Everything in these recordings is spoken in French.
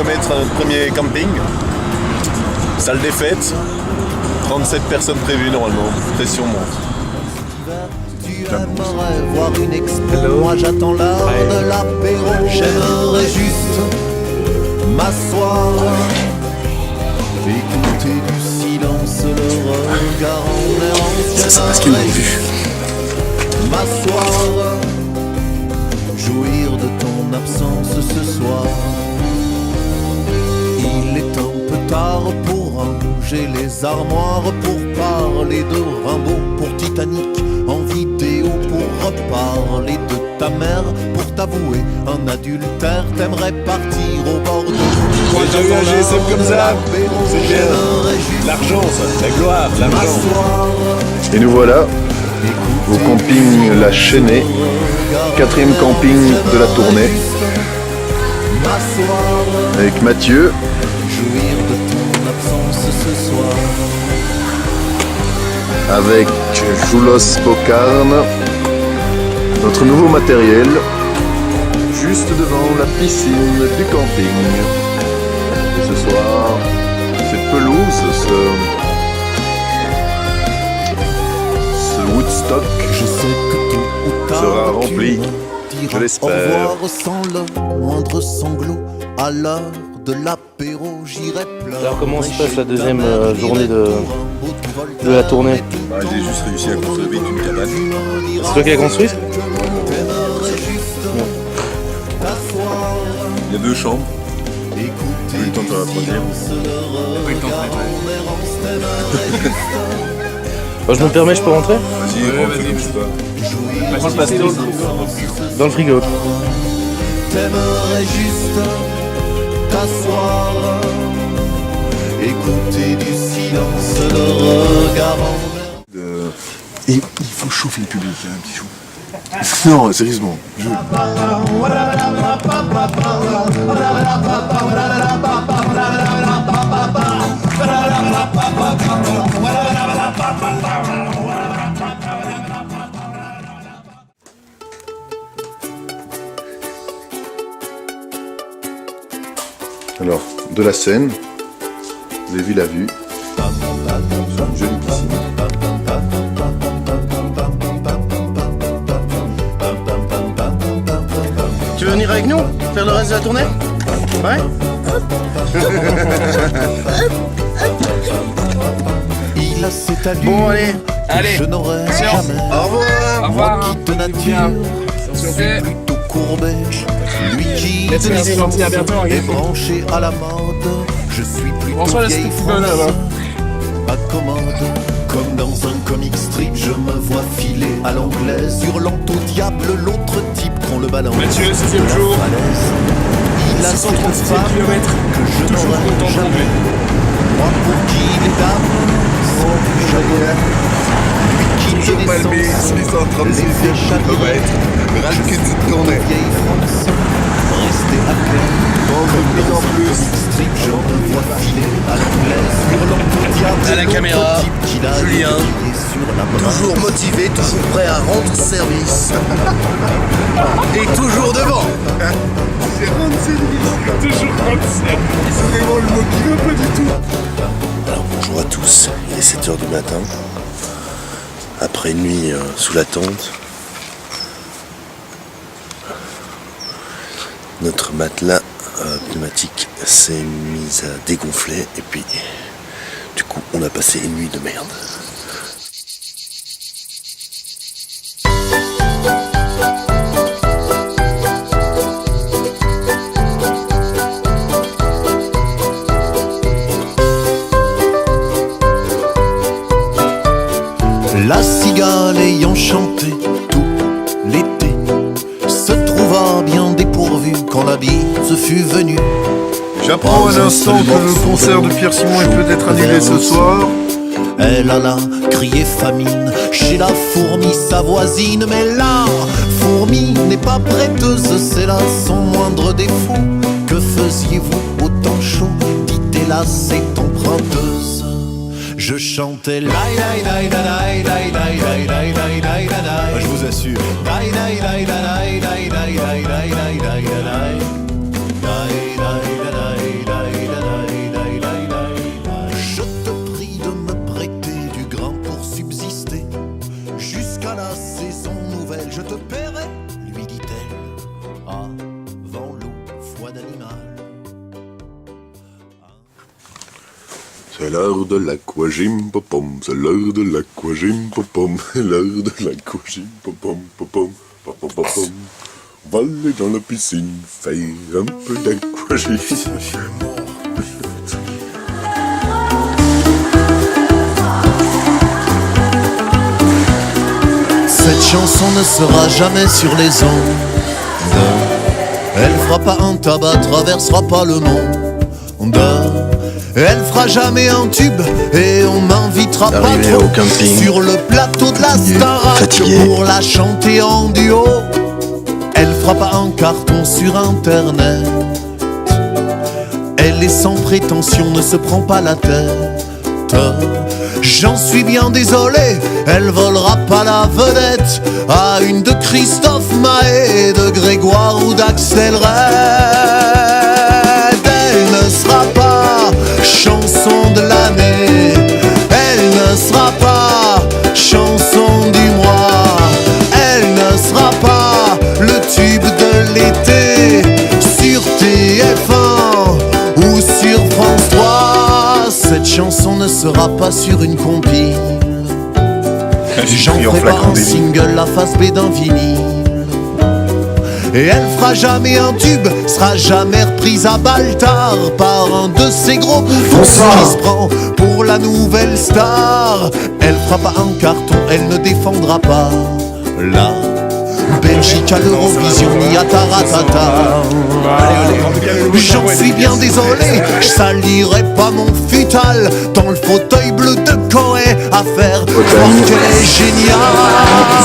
km à notre premier camping. Salle des fêtes. 37 personnes prévues normalement. Pression monte. Voir une expo, moi j'attends l'heure de l'apéro. J'aimerais juste m'asseoir, écouter du silence, le regard en errance. Ça c'est parce qu'ils m'ont vu. M'asseoir, jouir de ton absence ce soir. Il est un peu tard pour ranger les armoires, pour parler de Rimbaud, pour Titanic en vidéo, pour reparler de ta mère, pour t'avouer un adultère. T'aimerais partir au bord de J'ai déjà eu un GSM comme ça. C'est bien. L'argent, ça, la gloire, l'argent. Et nous voilà au camping La Chênaie, 4e camping de la tournée, avec Mathieu, jouir de ton absence ce soir. avec Julos Pocarn, notre nouveau matériel, juste devant la piscine du camping. Et ce soir, cette pelouse, ce Woodstock Je sais que tôt ou tard sera rempli, tu me je diras l'espère. au revoir sans le moindre sanglot. À l'heure de l'apéro, j'irai pleurer. Alors comment se passe la deuxième journée de la tournée? Bah, j'ai juste réussi à construire vite une cabane. C'est toi qui l'as construite? Il y a 2 chambres. J'ai eu le temps de faire la troisième. Je me permets, je peux rentrer? Vas-y, vas-y, bouge pas. Prends le pastel dans le frigo. T'aimerais juste t'asseoir, écouter du silence, le regard en l'air. Et il faut chauffer le public, hein, un petit chou. Non, sérieusement. Alors, de la Seine, vous avez vu la vue, une jolie piscine. Tu veux venir avec nous? Faire le reste de la tournée? Ouais? Il a cette allure Bon, allez. que je n'aurais jamais. Au revoir. Moi qui de nature suis plutôt courbé, lui qui est branché à la mode, je suis plutôt vieille France, accommode. Comme dans un comic strip, je me vois filer à l'anglaise, hurlant au diable l'autre type qu'on le balance. Mathieu, 6e jour. Il a cette 636 femme km. que je Toujours n'aurais content de jamais. tomber. Moi pour qui les dames sont plus jamais. Toujours Malmé, 636 km. Râle que tu te tournais. Vieille France, rester à terre. Comme en plus. Strip, je me vois filer à l'anglaise, hurlant au diable. À la caméra, l'autre type qu'il a Julien. déplié sur la bras. Toujours motivé, toujours prêt à rendre service. Et toujours devant. Toujours 37. C'est vraiment le mot qui veut pas du tout. Alors bonjour à tous, il est 7h du matin, après une nuit sous la tente. Notre matelas pneumatique s'est mis à dégonfler et puis du coup on a passé une nuit de merde. La cigale ayant chanté tout l'été se trouva bien dépourvue quand la bise fut venue. J'apprends à l'instant que le concert de Pierre Simon est peut-être annulé ce soir. Elle alla crier famine chez la fourmi sa voisine, mais la fourmi n'est pas prêteuse, c'est là son moindre défaut. Que faisiez-vous au temps chaud? Dites hélas, c'est emprunteuse. Je chantais lai lai lai lai lai lai lai lai lai lai lai. Je vous assure. Lai lai lai lai lai lai lai lai lai lai lai lai lai lai lai lai. C'est l'heure de l'aquagym popom, c'est l'heure de l'aquagym popom, l'heure de l'aquagym popom popom popom popom. On va aller dans la piscine, faire un peu d'aquagym. Cette chanson ne sera jamais sur les ondes. Elle fera pas un tabac, traversera pas le monde. Elle fera jamais un tube et on m'invitera pas Arrivé trop au camping, sur le plateau de la Starac fatigué. pour la chanter en duo. Elle fera pas un carton sur internet. Elle est sans prétention, ne se prend pas la tête. J'en suis bien désolé, elle volera pas la vedette à une de Christophe Maé, de Grégoire ou d'Axel Red. Elle ne sera pas chanson de l'année, elle ne sera pas chanson du mois, elle ne sera pas le tube de l'été sur TF1 ou sur France 3. Cette chanson ne sera pas sur une compile. J'en ferai pas un single, la face B d'un vinyle. Et elle fera jamais un tube, sera jamais reprise à Baltar par un de ces gros bouffons qui se prend pour la nouvelle star. Elle fera pas un carton, elle ne défendra pas la Belgique à l'Eurovision ni à Taratata. J'en suis bien désolé, je salirai pas mon futal dans le fauteuil bleu de Coé à faire croire qu'elle est géniale.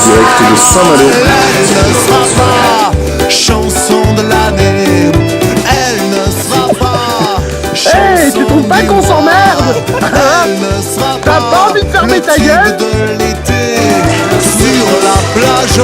Direct de Saint-Malo. Elle ne sera pas chanson de l'année, elle ne sera pas chanson Hey, tu trouves pas qu'on s'emmerde? Elle ne sera T'as pas envie de fermer le ta tube gueule? de l'été sur la plage